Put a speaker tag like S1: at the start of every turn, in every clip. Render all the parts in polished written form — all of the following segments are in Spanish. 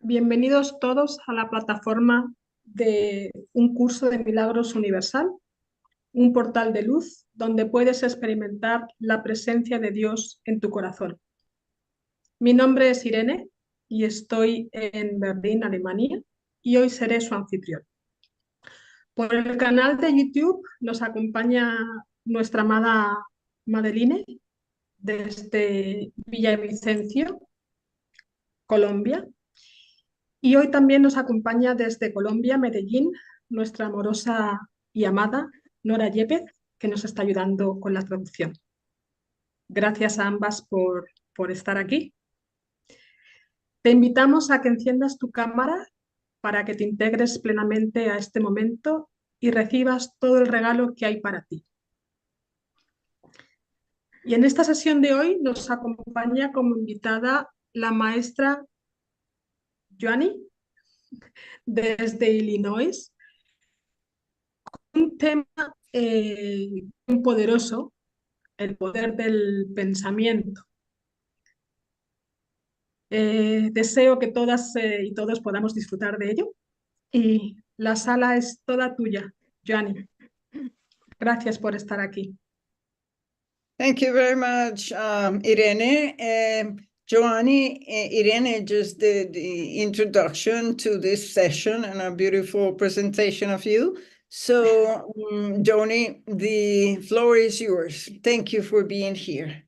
S1: Bienvenidos todos a la plataforma de un curso de Milagros Universal, un portal de luz donde puedes experimentar la presencia de Dios en tu corazón. Mi nombre es Irene y estoy en Berlín, Alemania, y hoy seré su anfitrión. Por el canal de YouTube nos acompaña nuestra amada Madeline desde Villavicencio, Colombia. Y hoy también nos acompaña desde Colombia, Medellín, nuestra amorosa y amada Nora Yepez, que nos está ayudando con la traducción. Gracias a ambas por estar aquí. Te invitamos a que enciendas tu cámara para que te integres plenamente a este momento y recibas todo el regalo que hay para ti. Y en esta sesión de hoy nos acompaña como invitada la maestra Joany desde Illinois. Un tema muy poderoso, el poder del pensamiento. Deseo que todas y todos podamos disfrutar de ello y la sala es toda tuya, Joany. Gracias por estar aquí.
S2: Thank you very much, Irene. Joany, Irene just did the introduction to this session and a beautiful presentation of you. So, Joany, the floor is yours. Thank you for being here.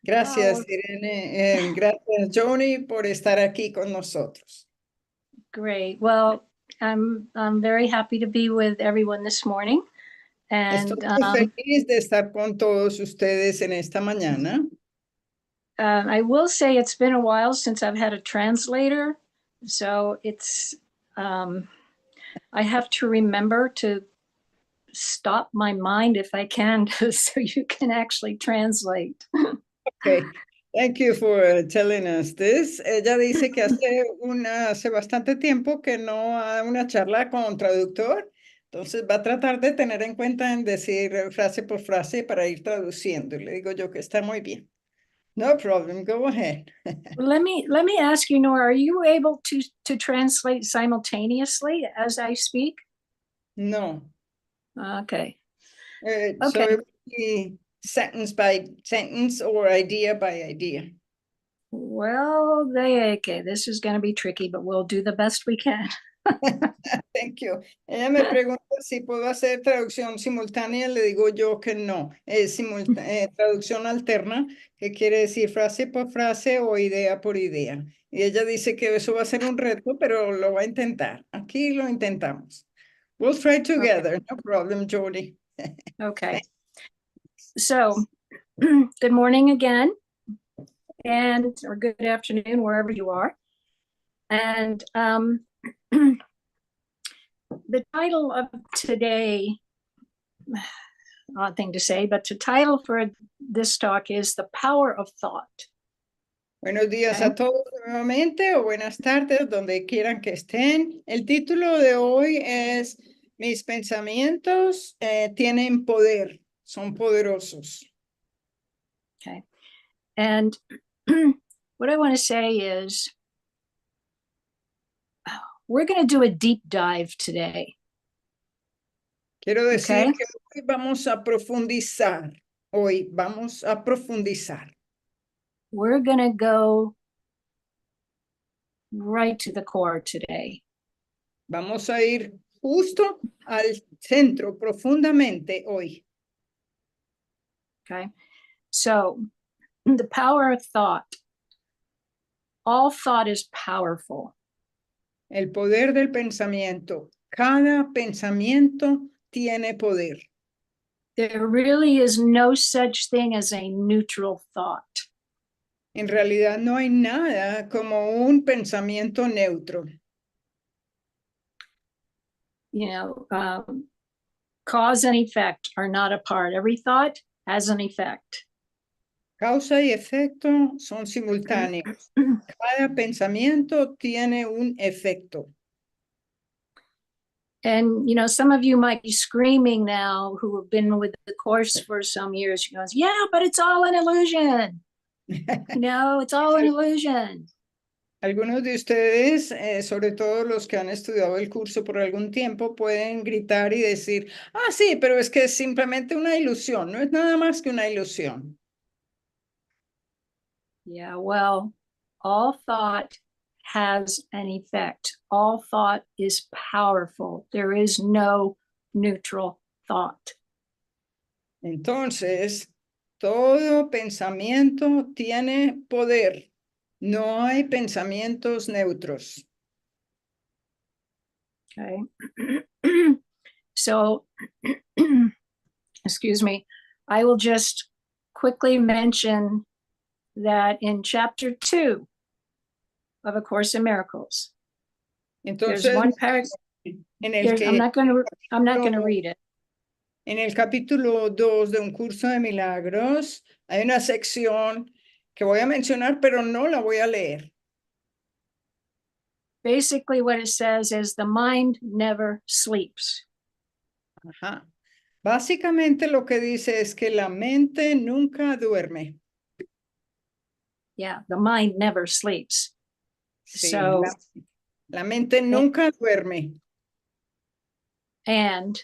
S2: Gracias, Irene. Gracias, Joany, por estar aquí con nosotros.
S3: Great. Well, I'm very happy to be with everyone this morning. And
S2: Estoy muy feliz de estar con todos ustedes en esta mañana.
S3: I will say it's been a while since I've had a translator, so it's I have to remember to stop my mind if I can, so you can actually translate.
S2: Okay. Thank you for telling us this. Ella dice que hace bastante tiempo que no ha una charla con traductor, entonces va a tratar de tener en cuenta en decir frase por frase para ir traduciendo. Le digo yo que está muy bien. No problem, go ahead.
S3: Let me ask you, Nora, are you able to translate simultaneously as I speak?
S2: No.
S3: Okay.
S2: So
S3: Okay.
S2: it would be sentence by sentence or idea by idea.
S3: Well, okay, this is going to be tricky, but we'll do the best we can.
S2: Thank you. Ella me pregunta si puedo hacer traducción simultánea, le digo yo que no. Es traducción alterna, que quiere decir frase por frase o idea por idea. Y ella dice que eso va a ser un reto, pero lo va a intentar. Aquí lo intentamos. We'll try together. Okay. No problem, Joany.
S3: Okay. So, good morning again, or good afternoon, wherever you are. And the title of today, odd thing to say, but the title for this talk is The Power of Thought.
S2: Buenos días a todos nuevamente, o buenas tardes, donde quieran que estén. El título de hoy es Mis pensamientos tienen poder, son poderosos.
S3: Okay. And what I want to say is, we're going to do a deep dive today.
S2: Quiero decir que hoy vamos a profundizar. Hoy vamos a profundizar.
S3: We're going to go right to the core today.
S2: Vamos a ir justo al centro, profundamente hoy.
S3: Okay. So, the power of thought. All thought is powerful.
S2: El poder del pensamiento. Cada pensamiento tiene poder.
S3: There really is no such thing as a neutral thought.
S2: En realidad no hay nada como un pensamiento neutro.
S3: You know, cause and effect are not apart. Every thought has an effect.
S2: Causa y efecto son simultáneos. Cada pensamiento tiene un efecto.
S3: And, you know, some of you might be screaming now who have been with the course for some years. You goes, yeah, but it's all an illusion. No, it's all an illusion.
S2: Algunos de ustedes, sobre todo los que han estudiado el curso por algún tiempo, pueden gritar y decir, ah, sí, pero es que es simplemente una ilusión, no es nada más que una ilusión.
S3: Yeah, well, all thought has an effect. All thought is powerful. There is no neutral thought.
S2: Entonces, todo pensamiento tiene poder. No hay pensamientos neutros.
S3: Okay. So, excuse me, I will just quickly mention that in chapter 2 of A Course in Miracles, there's
S2: Entonces,
S3: one paragraph.
S2: en el que,
S3: I'm not going to read it.
S2: en el capítulo 2 de un curso de milagros, hay una sección que voy a mencionar, pero no la voy a leer.
S3: Basically, what it says is the mind never sleeps.
S2: Ajá. Básicamente lo que dice es que la mente nunca duerme.
S3: Yeah, the mind never sleeps.
S2: Sí,
S3: So,
S2: la mente nunca duerme.
S3: and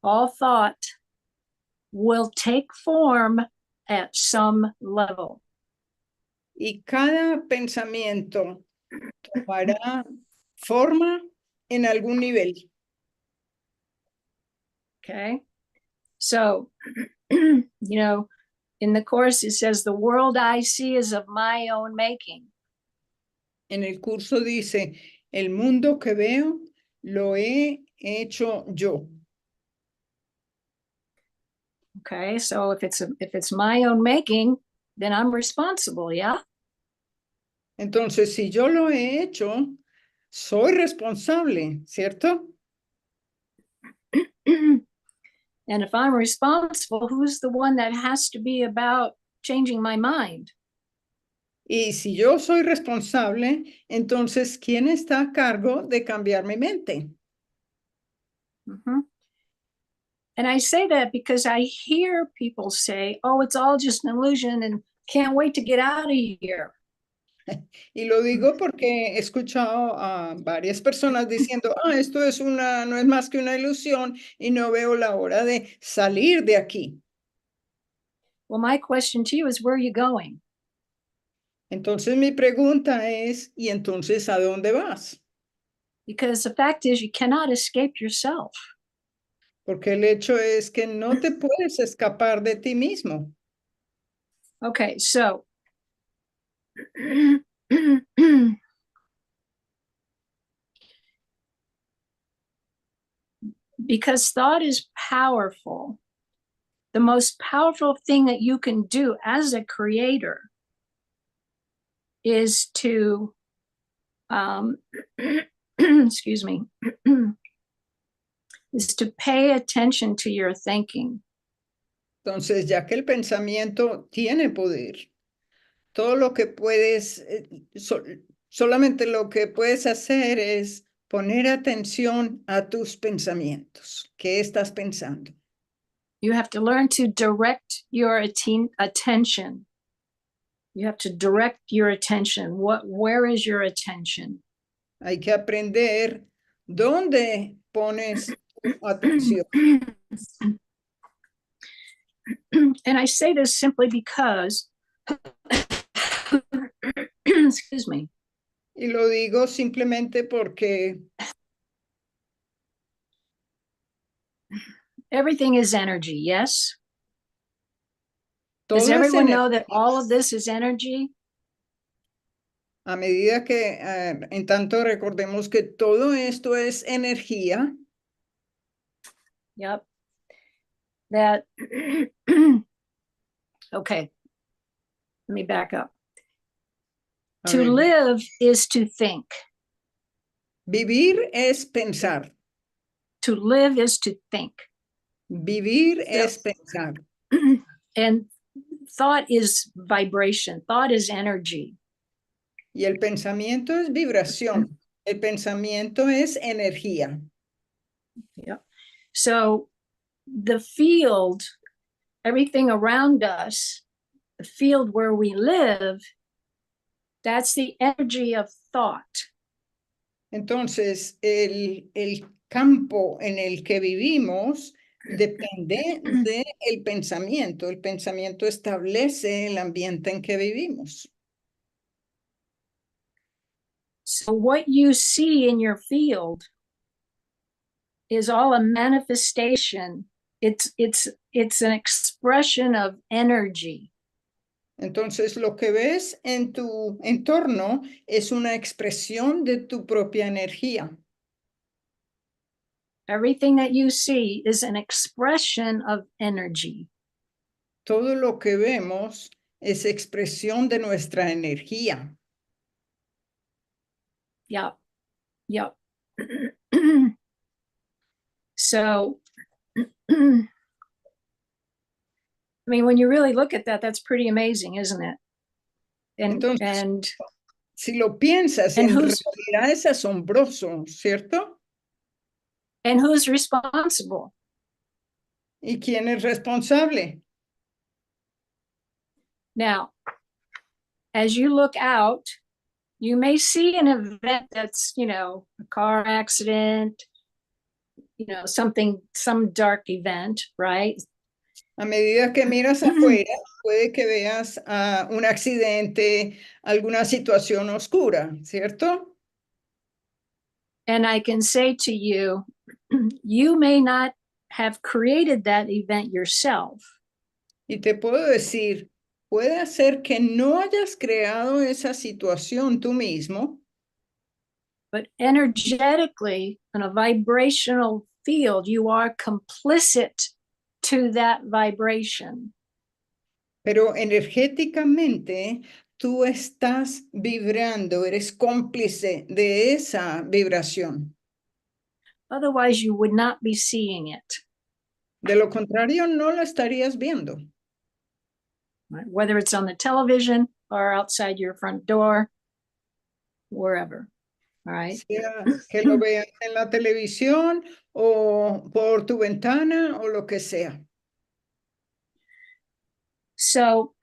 S3: all thought will take form at some level.
S2: Y cada pensamiento tomará forma en algún nivel.
S3: Okay. So, you know, in the Course, it says, the world I see is of my own making.
S2: En el curso dice, el mundo que veo lo he hecho yo.
S3: Okay. So if it's my own making, then I'm responsible. Yeah.
S2: Entonces, si yo lo he hecho, soy responsable, ¿cierto?
S3: And if I'm responsible, who's the one that has to be about changing my mind?
S2: Y si yo soy responsable, entonces, ¿quién está a cargo de cambiar mi mente?
S3: Mm-hmm. And I say that because I hear people say, oh, it's all just an illusion and can't wait to get out of here.
S2: Y lo digo porque he escuchado a varias personas diciendo, esto es no es más que una ilusión y no veo la hora de salir de aquí.
S3: Well, my question to you is, where are you going?
S2: Entonces mi pregunta es, ¿y entonces a dónde vas?
S3: Because the fact is, you cannot escape yourself.
S2: Porque el hecho es que no te puedes escapar de ti mismo.
S3: Okay, so because thought is powerful, the most powerful thing that you can do as a creator is to, excuse me, is to pay attention to your thinking.
S2: Entonces, ya que el pensamiento tiene poder, todo lo que puedes, solamente lo que puedes hacer es poner atención a tus pensamientos. ¿Qué estás pensando?
S3: You have to learn to direct your attention. You have to direct your attention. Where is your attention?
S2: Hay que aprender dónde pones tu atención.
S3: And I say this simply because, excuse me.
S2: Y lo digo simplemente porque
S3: everything is energy, yes?
S2: todo
S3: Does
S2: es
S3: everyone know
S2: energía.
S3: that all of this is energy?
S2: A medida que, en tanto recordemos que todo esto es energía.
S3: Yep. That, okay, let me back up. To live is to think.
S2: Vivir es pensar.
S3: To live is to think.
S2: Vivir es pensar.
S3: And thought is vibration. Thought is energy.
S2: Y el pensamiento es vibración. El pensamiento es energía.
S3: Yep. So the field, everything around us, the field where we live That's the energy of thought.
S2: Entonces, el campo en el que vivimos depende del pensamiento. El pensamiento establece el ambiente en que vivimos.
S3: So what you see in your field is all a manifestation. It's an expression of energy.
S2: Entonces, lo que ves en tu entorno es una expresión de tu propia energía.
S3: Everything that you see is an expression of energy.
S2: Todo lo que vemos es expresión de nuestra energía.
S3: Yep. Yep. So, I mean, when you really look at that, that's pretty amazing, isn't it?
S2: Entonces, si lo piensas, en realidad es asombroso, ¿cierto?
S3: And who's responsible?
S2: ¿Y quién es responsable?
S3: Now, as you look out, you may see an event that's, a car accident, some dark event, right?
S2: A medida que miras afuera, puede que veas un accidente, alguna situación oscura, ¿cierto?
S3: And I can say to you, you may not have created that event yourself.
S2: Y te puedo decir, puede ser que no hayas creado esa situación tú mismo,
S3: but energetically, in a vibrational field, you are complicit to that vibration.
S2: pero energéticamente tú estás vibrando, eres cómplice de esa vibración.
S3: Otherwise, you would not be seeing it.
S2: De lo contrario, no lo estarías viendo.
S3: Right? Whether it's on the television or outside your front door, wherever. All right.
S2: Sea que lo veas en la televisión o por tu ventana o lo que sea.
S3: So,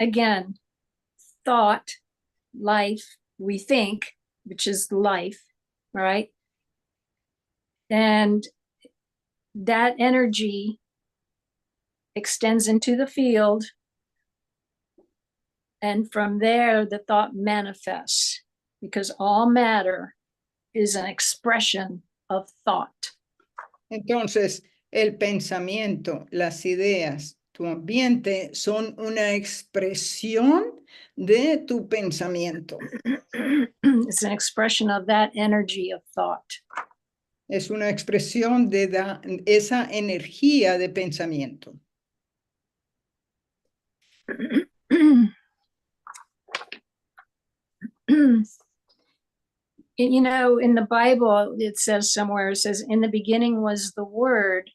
S3: again, thought, life, we think, which is life, all right? And that energy extends into the field. And from there, the thought manifests, because all matter is an expression of thought.
S2: Entonces, el pensamiento, las ideas, tu ambiente son una expresión de tu pensamiento.
S3: It's an expression of that energy of thought.
S2: Es una expresión de esa energía de pensamiento.
S3: In the Bible, it says somewhere, it says, in the beginning was the Word,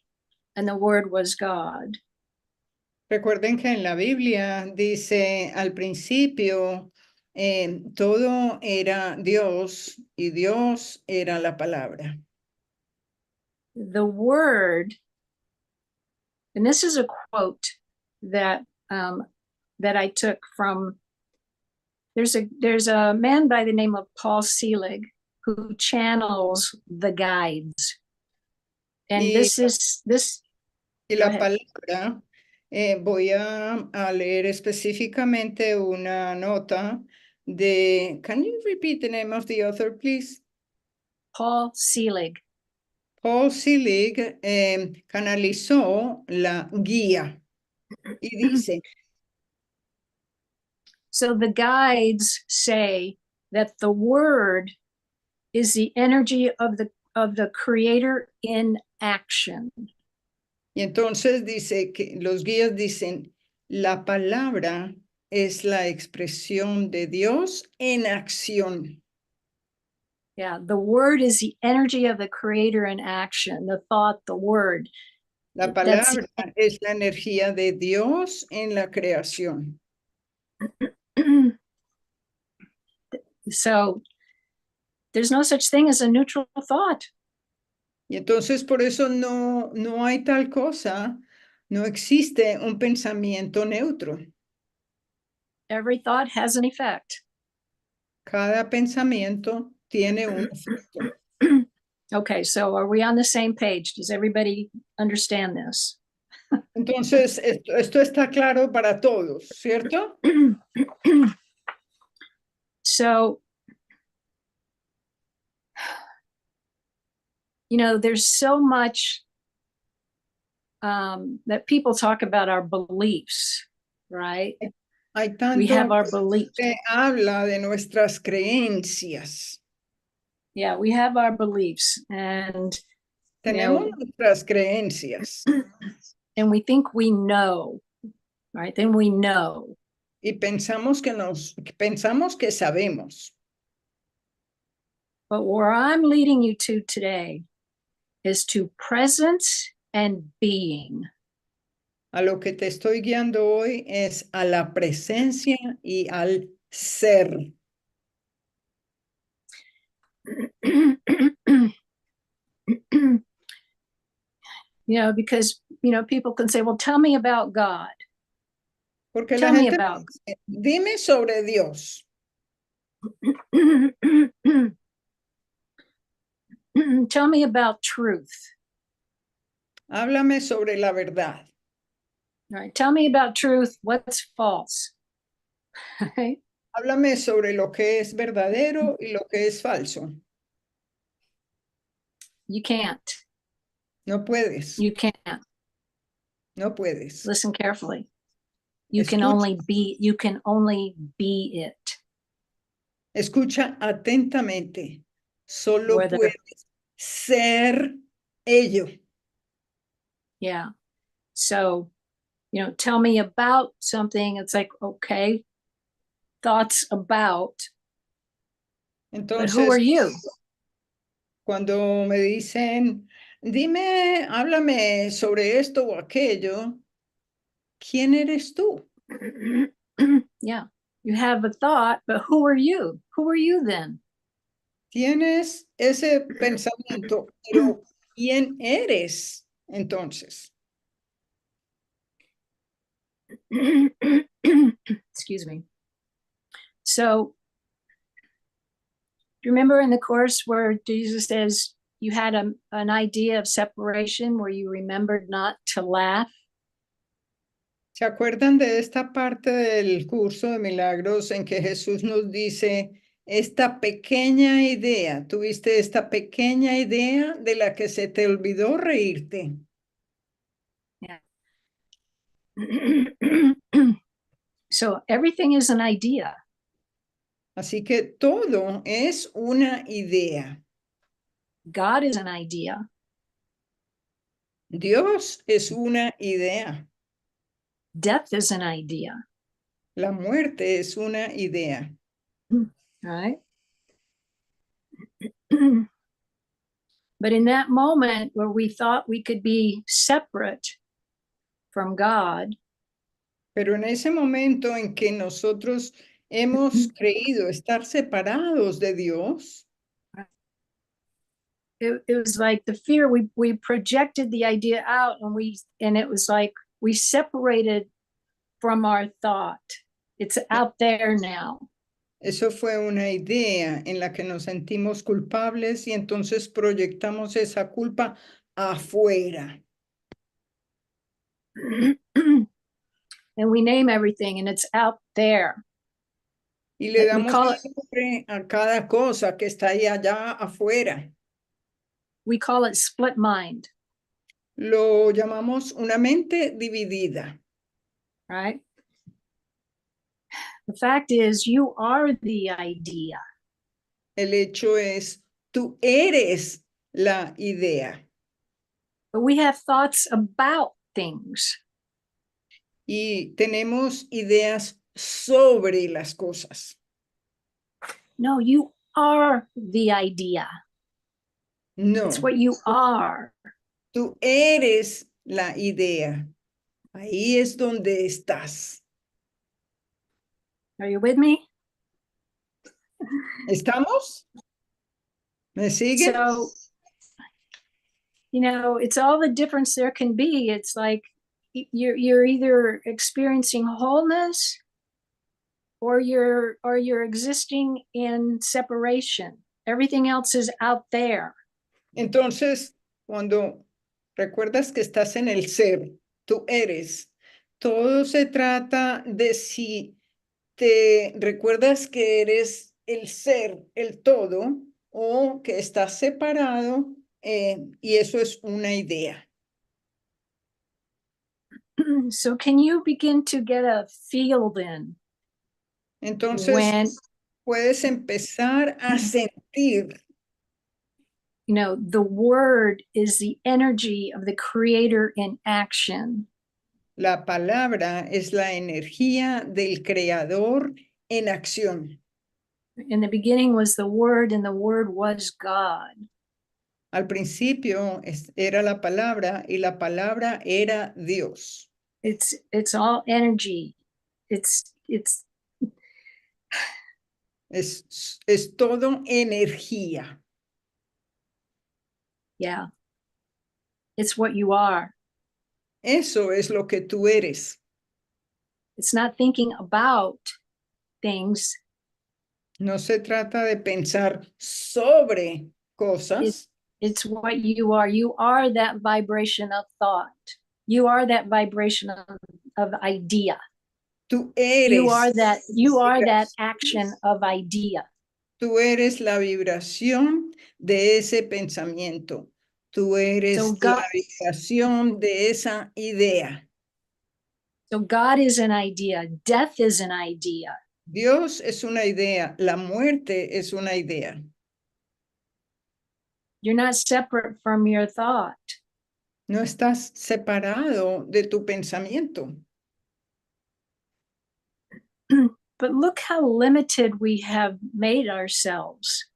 S3: and the Word was God.
S2: Recuerden que en la Biblia dice al principio, todo era Dios y Dios era la palabra.
S3: The Word, and this is a quote that I took from, there's a man by the name of Paul Selig who channels the guides. And
S2: y la palabra, voy a leer específicamente una nota de, can you repeat the name of the author, please?
S3: Paul Selig.
S2: Paul Selig canalizó la guía y dice,
S3: so the guides say that the Word is the energy of the Creator in action.
S2: Y entonces dice que los guías dicen, la palabra es la expresión de Dios en acción.
S3: Yeah, the Word is the energy of the Creator in action. The thought, the Word.
S2: La palabra es la energía de Dios en la creación.
S3: So there's no such thing as a neutral thought.
S2: Y entonces por eso no hay tal cosa, no existe un pensamiento neutro.
S3: Every thought has an effect.
S2: Cada pensamiento tiene un efecto.
S3: Okay, so are we on the same page? Does everybody understand this?
S2: Entonces, esto está claro para todos, ¿cierto?
S3: So, you know, there's so much that people talk about our beliefs, right?
S2: Hay
S3: We
S2: tanto
S3: have our beliefs.
S2: que habla de nuestras creencias.
S3: Yeah, we have our beliefs, and
S2: Tenemos nuestras creencias
S3: and we think we know, right? Then we know.
S2: y pensamos que sabemos.
S3: But where I'm leading you to today is to presence and being.
S2: A lo que te estoy guiando hoy es a la presencia y al ser.
S3: You know, because, you know, people can say, well, tell me about God.
S2: Porque
S3: Tell
S2: la
S3: me
S2: gente
S3: about
S2: dice, dime sobre Dios.
S3: Tell me about truth.
S2: Háblame sobre la verdad.
S3: Right? Tell me about truth. What's false? Right?
S2: Háblame sobre lo que es verdadero y lo que es falso.
S3: You can't.
S2: No puedes.
S3: You can't.
S2: No puedes.
S3: Listen carefully. You can
S2: Escucha.
S3: only be it.
S2: Escucha atentamente. Solo
S3: Whether-
S2: puedes ser ello.
S3: Yeah. So, you know, tell me about something. It's like, okay, thoughts about, but who are
S2: Entonces,
S3: you?
S2: cuando me dicen, dime, háblame sobre esto o aquello, ¿quién eres tú?
S3: Yeah. You have a thought, but who are you? Who are you then?
S2: Tienes ese pensamiento, pero ¿quién eres entonces?
S3: Excuse me. So, do you remember in the course where Jesus says you had an idea of separation where you remembered not to laugh?
S2: ¿Se acuerdan de esta parte del curso de Milagros en que Jesús nos dice esta pequeña idea, tuviste esta pequeña idea de la que se te olvidó reírte?
S3: Yeah. So everything is an idea.
S2: Así que todo es una idea.
S3: God is an idea.
S2: Dios es una idea.
S3: Death is an idea.
S2: La muerte es una idea.
S3: Right? But in that moment where we thought we could be separate from God,
S2: Pero en ese momento en que nosotros hemos creído estar separados de Dios,
S3: it was like the fear, we projected the idea out and it was like we separated from our thought. It's out there now.
S2: eso fue una idea en la que nos sentimos culpables y entonces proyectamos esa culpa afuera.
S3: And we name everything and it's out there.
S2: Y le
S3: We
S2: damos
S3: call it,
S2: nombre a cada cosa que está ahí allá afuera.
S3: we call it split mind.
S2: Lo llamamos una mente dividida.
S3: Right? The fact is, you are the idea.
S2: El hecho es, tú eres la idea.
S3: But we have thoughts about things.
S2: Y tenemos ideas sobre las cosas.
S3: No, you are the idea.
S2: No,
S3: It's what you are.
S2: tú eres la idea. Ahí es donde estás.
S3: Are you with me?
S2: ¿Estamos? ¿Me siguen?
S3: So, you know, it's all the difference there can be. It's like you're either experiencing wholeness or you're existing in separation. Everything else is out there.
S2: Entonces, cuando recuerdas que estás en el ser, tú eres, todo se trata de si te recuerdas que eres el ser, el todo, o que estás separado, y eso es una idea.
S3: So can you begin to get a feel then?
S2: Entonces,
S3: When,
S2: puedes empezar a sentir.
S3: you know, the word is the energy of the creator in action.
S2: La palabra es la energía del creador en acción.
S3: In the beginning was the word, and the word was God.
S2: Al principio era la palabra y la palabra era Dios.
S3: It's all energy. It's
S2: Es todo energía.
S3: yeah. It's what you are.
S2: Eso es lo que tú eres.
S3: It's not thinking about things.
S2: No se trata de pensar sobre cosas.
S3: It's what you are. You are that vibration of thought. You are that vibration of idea.
S2: Tú eres.
S3: You are that action of idea.
S2: Tú eres la vibración de ese pensamiento. Tú eres la vibración de esa idea.
S3: So God is an idea. Death is an idea.
S2: Dios es una idea. La muerte es una idea.
S3: You're not separate from your thought.
S2: No estás separado de tu pensamiento.
S3: But look how limited we have made ourselves.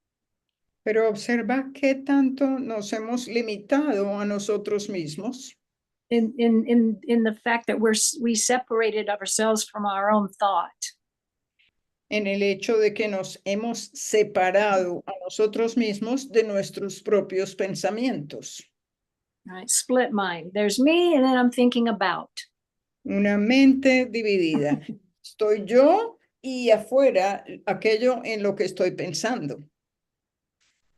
S2: Pero observa qué tanto nos hemos limitado a nosotros mismos.
S3: In the fact that we separated ourselves from our own thought.
S2: En el hecho de que nos hemos separado a nosotros mismos de nuestros propios pensamientos.
S3: Right, split mind. There's me, and then I'm thinking about.
S2: Una mente dividida. Estoy yo y afuera aquello en lo que estoy pensando.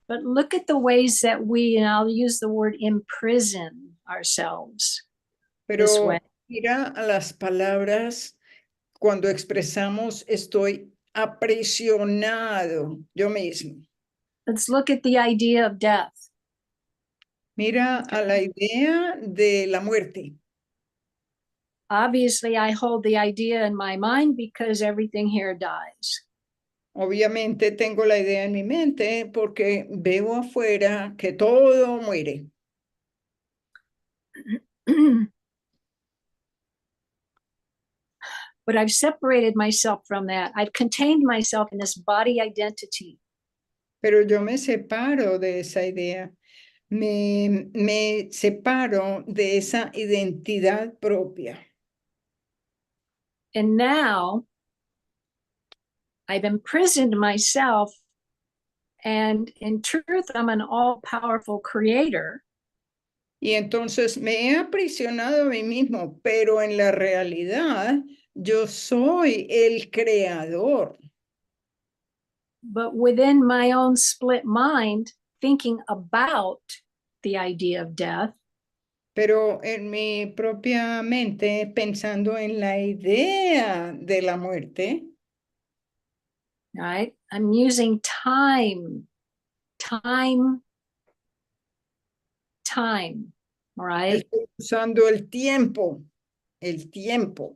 S3: But look at the ways that and I'll use the word imprison ourselves.
S2: Pero
S3: this way.
S2: mira a las palabras cuando expresamos estoy aprisionado yo mismo.
S3: Let's look at the idea of death.
S2: Mira a la idea de la muerte.
S3: Obviously, I hold the idea in my mind because everything here dies.
S2: Obviamente tengo la idea en mi mente porque veo afuera que todo muere.
S3: But I've separated myself from that. I've contained myself in this body identity.
S2: Pero yo me separo de esa idea. Me separo de esa identidad propia.
S3: And now I've imprisoned myself, and in truth, I'm an all-powerful creator.
S2: Y entonces me he aprisionado a mí mismo, pero en la realidad yo soy el creador.
S3: But within my own split mind, thinking about the idea of death,
S2: Pero en mi propia mente, pensando en la idea de la muerte,
S3: right? I'm using time, right?
S2: estoy usando el tiempo.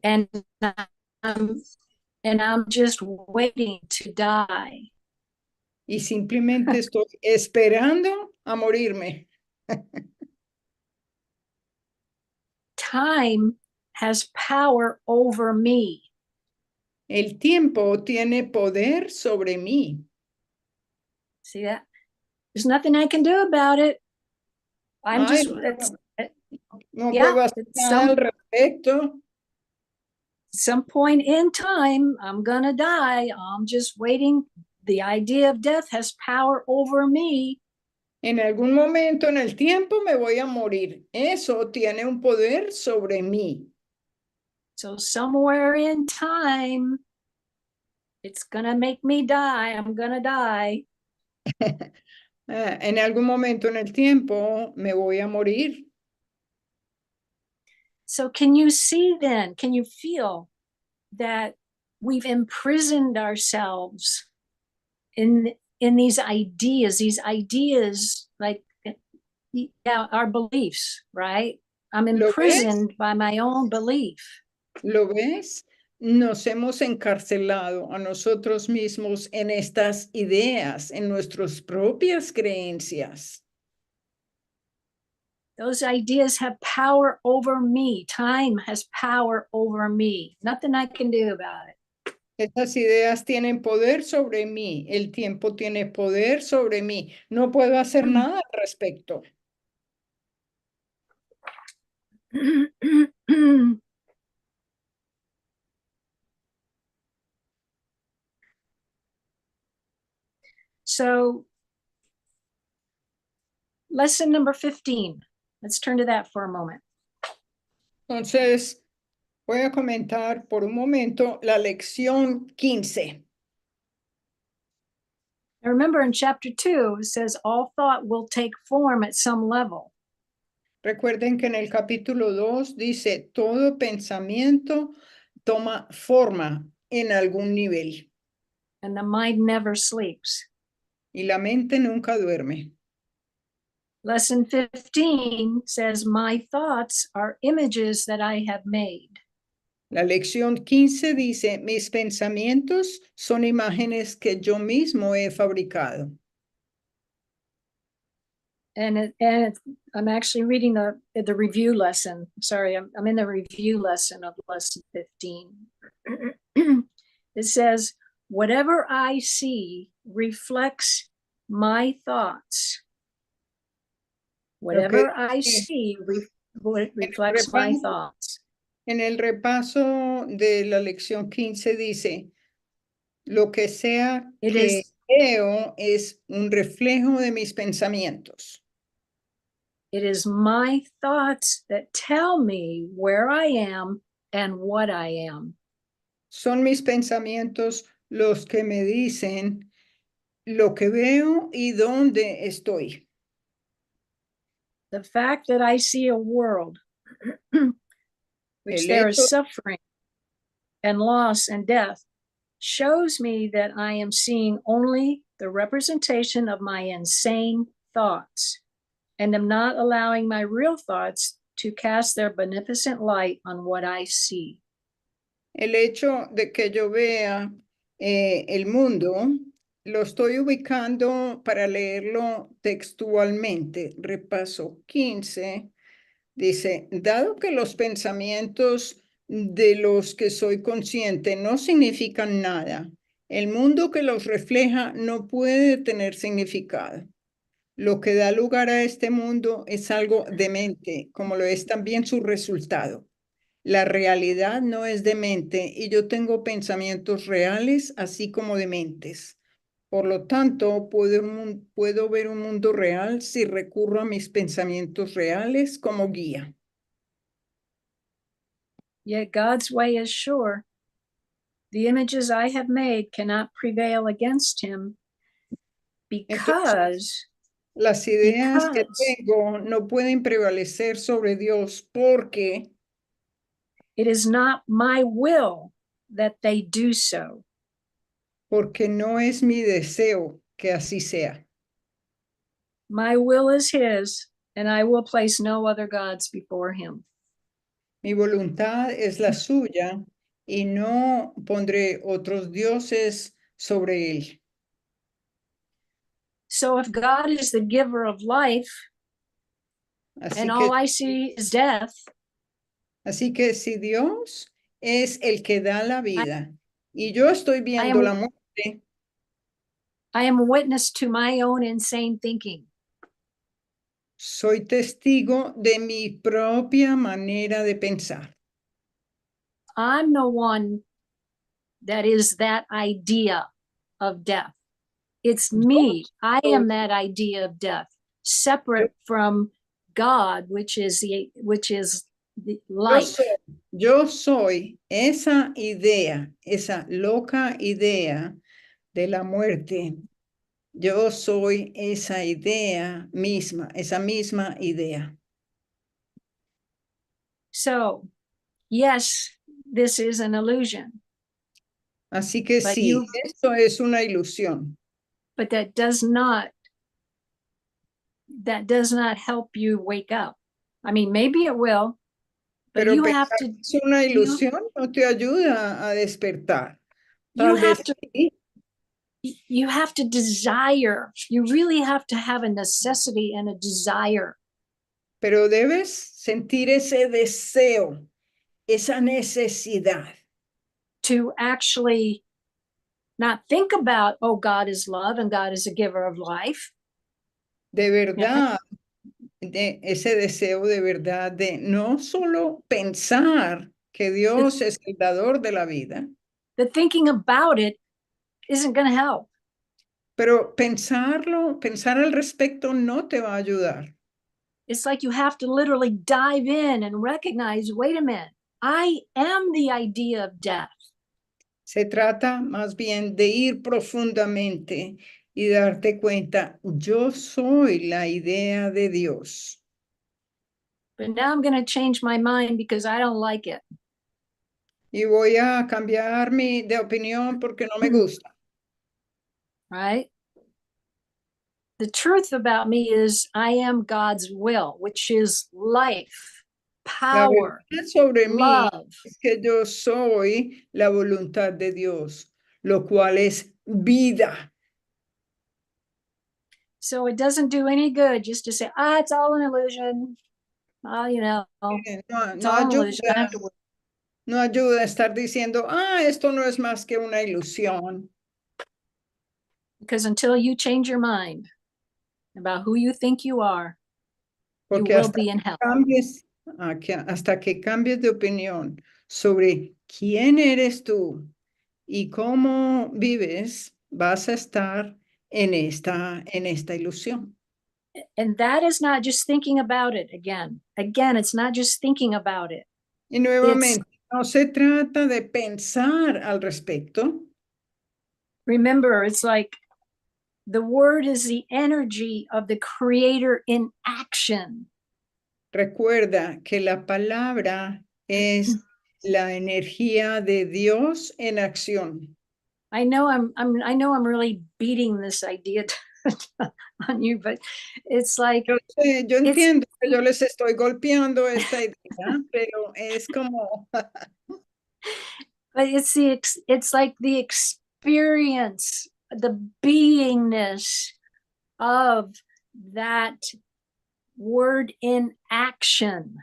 S3: And I'm just waiting to die.
S2: Y simplemente estoy esperando a morirme.
S3: Time has power over me.
S2: El tiempo tiene poder sobre mí.
S3: See that? There's nothing I can do about it. I'm
S2: Ay,
S3: just,
S2: no
S3: yeah,
S2: puedo hacer nada al respecto.
S3: Some point in time, I'm gonna die. I'm just waiting. The idea of death has power over me.
S2: En algún momento en el tiempo me voy a morir. Eso tiene un poder sobre mí.
S3: So somewhere in time, It's gonna make me die. I'm gonna die.
S2: En algún momento en el tiempo me voy a morir.
S3: So can you see then, can you feel that we've imprisoned ourselves in these ideas like, yeah, our beliefs, right? I'm imprisoned by my own belief.
S2: ¿Lo ves? Nos hemos encarcelado a nosotros mismos en estas ideas, en nuestras propias creencias.
S3: Those ideas have power over me. Time has power over me. Nothing I can do about it.
S2: Estas ideas tienen poder sobre mí. El tiempo tiene poder sobre mí. No puedo hacer nada al respecto.
S3: So, lesson number 15. Let's turn to that for a moment.
S2: Entonces, voy a comentar por un momento la lección 15.
S3: Now remember in chapter 2, it says all thought will take form at some level.
S2: Recuerden que en el capítulo 2 dice, todo pensamiento toma forma en algún nivel.
S3: And the mind never sleeps.
S2: Y la mente nunca duerme.
S3: Lesson 15 says, my thoughts are images that I have made.
S2: La lección 15 dice, mis pensamientos son imágenes que yo mismo he fabricado.
S3: And I'm actually reading the review lesson. Sorry, I'm in the review lesson of lesson 15. It says, whatever I see reflects my thoughts. Whatever I see reflects my thoughts.
S2: En el repaso de la lección 15 dice, lo que sea que veo es un reflejo de mis pensamientos.
S3: It is my thoughts that tell me where I am and what I am.
S2: Son mis pensamientos los que me dicen lo que veo y dónde estoy.
S3: The fact that I see a world which there is suffering and loss and death shows me that I am seeing only the representation of my insane thoughts and am not allowing my real thoughts to cast their beneficent light on what I see.
S2: El hecho de que yo vea el mundo, lo estoy ubicando para leerlo textualmente. Repaso 15. Dice, dado que los pensamientos de los que soy consciente no significan nada, el mundo que los refleja no puede tener significado. Lo que da lugar a este mundo es algo demente, como lo es también su resultado. La realidad no es demente y yo tengo pensamientos reales así como dementes. Por lo tanto, puedo ver un mundo real si recurro a mis pensamientos reales como guía.
S3: Yet God's way is sure. The images I have made cannot prevail against him because
S2: las ideas que tengo no pueden prevalecer sobre Dios porque
S3: it is not my will that they do so.
S2: Porque no es mi deseo que así sea.
S3: My will is his, and I will place no other gods before him.
S2: Mi voluntad es la suya y no pondré otros dioses sobre él.
S3: So if God is the giver of life, and all I see is death,
S2: así que si Dios es el que da la vida y yo estoy viendo la muerte,
S3: I am witness to my own insane thinking.
S2: Soy testigo de mi propia manera de pensar.
S3: I'm the one that is that idea of death. It's me. I am that idea of death, separate from God, which is life.
S2: Yo soy esa idea, esa loca idea de la muerte. Yo soy esa idea misma, esa misma idea.
S3: So, yes, this is an illusion,
S2: Así que
S3: But
S2: sí,
S3: you-
S2: esto es una ilusión,
S3: but that does not help you wake up. I mean, maybe it will, but
S2: pero
S3: you have
S2: pensar
S3: to,
S2: que es una ilusión no te ayuda a despertar.
S3: you
S2: Tal vez
S3: have to,
S2: sí,
S3: you have to desire. You really have to have a necessity and a desire
S2: pero debes sentir ese deseo, esa necesidad
S3: to actually not think about, oh, God is love and God is a giver of life.
S2: de verdad, de ese deseo de verdad de no solo pensar que Dios es el dador de la vida,
S3: The thinking about it isn't going to help.
S2: pero pensar al respecto no te va a ayudar.
S3: It's like you have to literally dive in and recognize, wait a minute, I am the idea of death.
S2: Se trata más bien de ir profundamente y darte cuenta, yo soy la idea de Dios.
S3: But now I'm going to change my mind because I don't like it.
S2: Y voy a cambiar de opinión porque no me gusta.
S3: Right? The truth about me is I am God's will, which is life,
S2: La
S3: power,
S2: verdad sobre mí
S3: love.
S2: es que yo soy la voluntad de Dios, lo cual es vida.
S3: So it doesn't do any good just to say, it's all an illusion.
S2: No,
S3: It's
S2: no
S3: all an
S2: ayuda,
S3: illusion. I have to work.
S2: no ayuda a estar diciendo, esto no es más que una ilusión.
S3: Because until you change your mind about who you think you are, you
S2: Porque
S3: will be in hell.
S2: hasta que cambies de opinión sobre quién eres tú y cómo vives, vas a estar en esta ilusión.
S3: And that is not just thinking about it again. Again, it's not just thinking about it.
S2: Y nuevamente, no se trata de pensar al respecto.
S3: Remember, it's like the word is the energy of the creator in action.
S2: Recuerda que la palabra es la energía de Dios en acción.
S3: I know I'm really beating this idea on you, but it's like
S2: Yo entiendo que yo les estoy golpeando esta idea, pero es como
S3: but it's like the experience, the beingness of that word in action.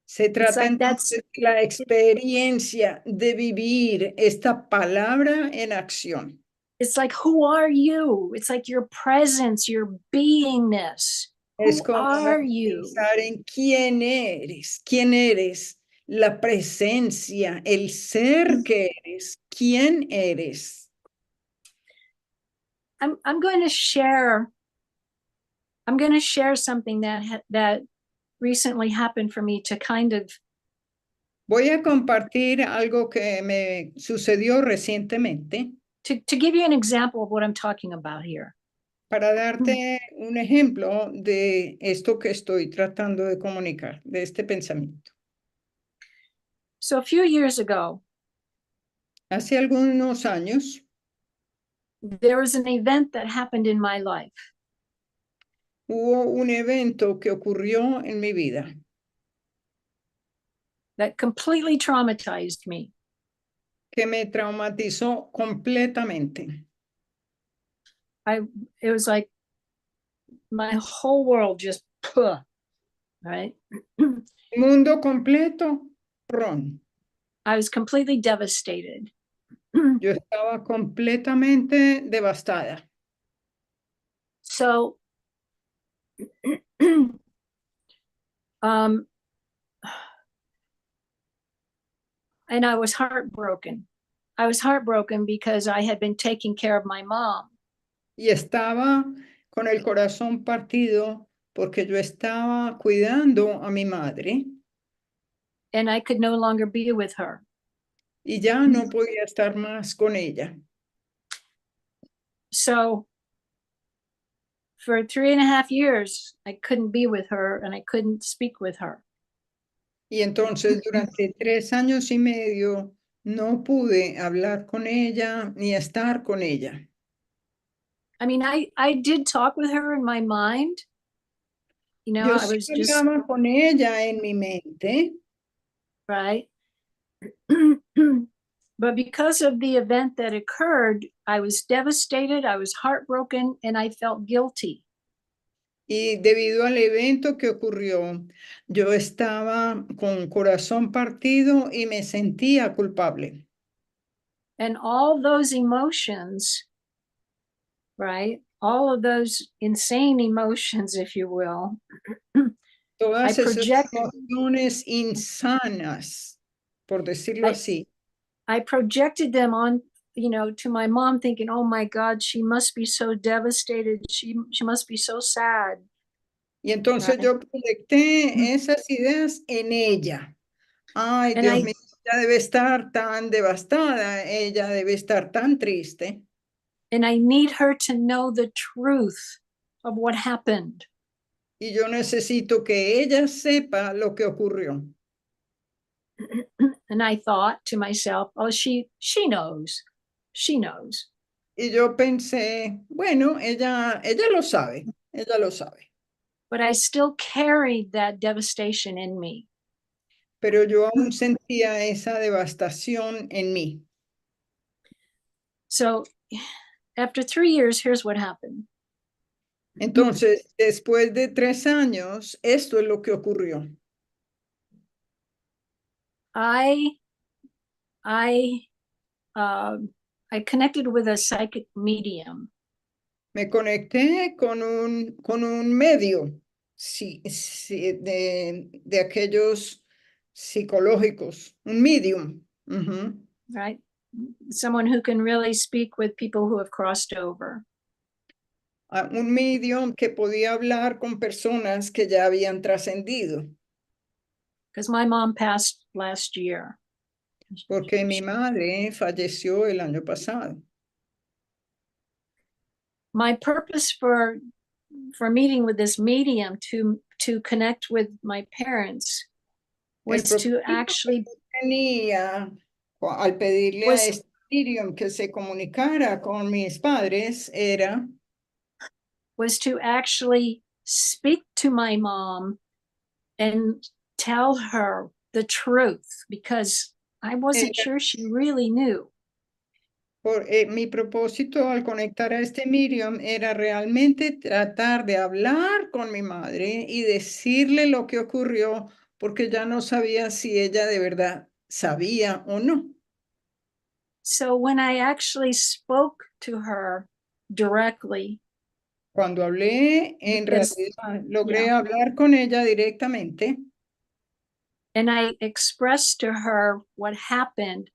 S2: se trata
S3: like
S2: entonces de la experiencia de vivir esta palabra en acción.
S3: It's like, who are you? It's like your presence, your beingness.
S2: Es
S3: Who
S2: como
S3: are you?
S2: pensar en quién eres, la presencia, el ser que eres, quién eres.
S3: I'm going to share something that recently happened for me to kind of
S2: Voy a compartir algo que me sucedió recientemente
S3: to give you an example of what I'm talking about here.
S2: para darte un ejemplo de esto que estoy tratando de comunicar, de este pensamiento.
S3: So a few years ago,
S2: Hace algunos años
S3: there was an event that happened in my life
S2: hubo un evento que ocurrió en mi vida
S3: that completely traumatized me.
S2: que me traumatizó completamente.
S3: It was like my whole world just, right?
S2: Mundo completo, ron.
S3: I was completely devastated.
S2: Yo estaba completamente devastada.
S3: So, and I was heartbroken. I was heartbroken because I had been taking care of my mom.
S2: Y estaba con el corazón partido porque yo estaba cuidando a mi madre.
S3: and I could no longer be with her.
S2: y ya no podía estar más con ella.
S3: So for 3.5 years, I couldn't be with her and I couldn't speak with her.
S2: Y entonces durante 3 años y medio no pude hablar con ella ni estar con ella.
S3: I mean, I did talk with her in my mind. You know,
S2: Yo
S3: I
S2: sí
S3: was just,
S2: hablaba con ella en mi mente,
S3: right? But because of the event that occurred, I was devastated, I was heartbroken, and I felt guilty.
S2: y debido al evento que ocurrió, yo estaba con corazón partido y me sentía culpable.
S3: And all those emotions, right? All of those insane emotions, if you will,
S2: Todas
S3: I
S2: esas
S3: projected-
S2: emociones insanas, por decirlo así,
S3: I projected them on, you know, to my mom, thinking, oh my God, she must be so devastated. She must be so sad.
S2: y entonces
S3: Right.
S2: yo proyecté esas ideas en ella. Ay,
S3: And
S2: Dios
S3: I-
S2: mío, ella debe estar tan devastada, ella debe estar tan triste.
S3: And I need her to know the truth of what happened.
S2: Y yo necesito que ella sepa lo que ocurrió.
S3: And I thought to myself, oh, she knows. She knows.
S2: Y yo pensé, bueno, ella lo sabe, ella lo sabe.
S3: But I still carried that devastation in me.
S2: Pero yo aún sentía esa devastación en mí.
S3: So after 3 years, here's what happened.
S2: Entonces, después de 3 años, esto es lo que ocurrió.
S3: I connected with a psychic medium.
S2: Me conecté con un medio de aquellos psicológicos, un medium.
S3: Right? Someone who can really speak with people who have crossed over.
S2: Un medium que podía hablar con personas que ya habían trascendido.
S3: Because my mom passed last year.
S2: Porque mi madre falleció el año pasado.
S3: My purpose for meeting with this medium to connect with my parents was to actually
S2: tenía al pedirle a este medium que se comunicara con mis padres
S3: was to actually speak to my mom and tell her the truth, because I wasn't sure she really knew.
S2: Mi propósito al conectar a este medium era realmente tratar de hablar con mi madre y decirle lo que ocurrió, porque ya no sabía si ella de verdad sabía o no.
S3: So when I actually spoke to her directly,
S2: Cuando hablé, en
S3: Because-
S2: realidad logré hablar con ella directamente.
S3: and I expressed to her what happened,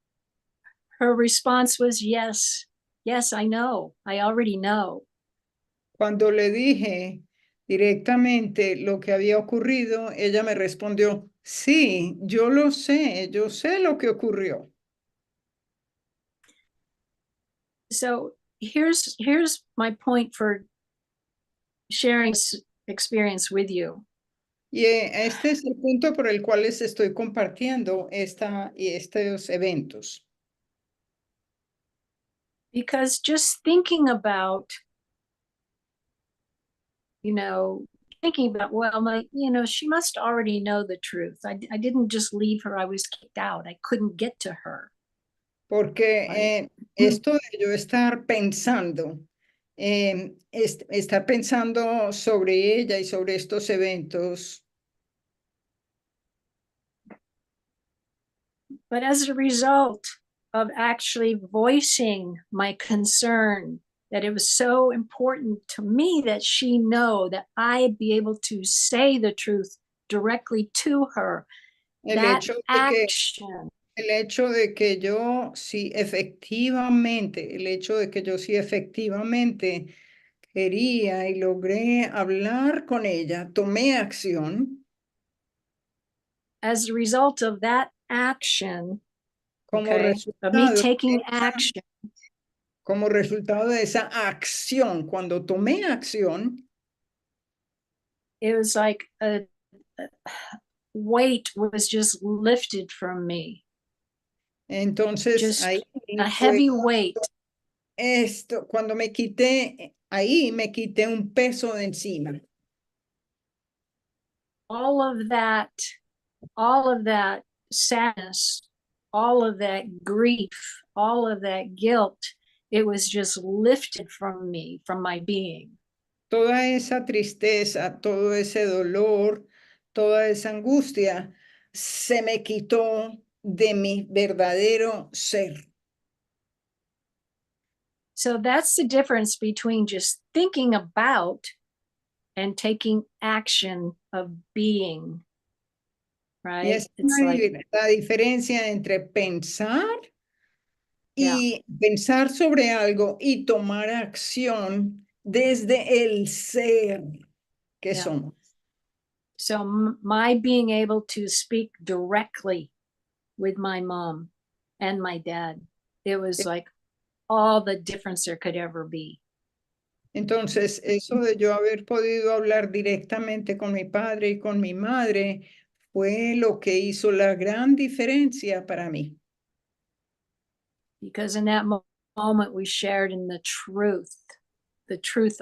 S3: her response was, yes, I know, I already know.
S2: Cuando le dije directamente lo que había ocurrido, ella me respondió, sí, yo sé lo que ocurrió.
S3: So here's my point for sharing this experience with you.
S2: Y este es el punto por el cual les estoy compartiendo estos eventos.
S3: Because just thinking about, well, she must already know the truth. I didn't just leave her, I was kicked out. I couldn't get to her.
S2: Porque esto de yo estar pensando, estar pensando sobre ella y sobre estos eventos.
S3: But as a result of actually voicing my concern that it was so important to me that she know that I'd be able to say the truth directly to her.
S2: El hecho de que yo sí efectivamente quería y logré hablar con ella, tomé acción.
S3: as a result of that action,
S2: como
S3: okay, of me
S2: resultado,
S3: taking action,
S2: como resultado de esa acción, cuando tomé acción,
S3: it was like a weight was just lifted from me.
S2: entonces
S3: Just
S2: ahí
S3: a heavy weight.
S2: esto, cuando me quité, ahí me quité un peso de encima.
S3: All of that sadness, all of that grief, all of that guilt, it was just lifted from me, from my being.
S2: Toda esa tristeza, todo ese dolor, toda esa angustia se me quitó de mi verdadero ser.
S3: So that's the difference between just thinking about and taking action of being,
S2: Y
S3: right?
S2: es
S3: It's like,
S2: la diferencia entre pensar
S3: yeah,
S2: y pensar sobre algo y tomar acción desde el ser que
S3: yeah.
S2: somos.
S3: So my being able to speak directly with my mom and my dad, it was like all the difference there could ever be.
S2: Entonces, eso de yo haber podido hablar directamente con mi padre y con mi madre fue lo que hizo la gran diferencia para mí.
S3: Because in that moment we shared in the truth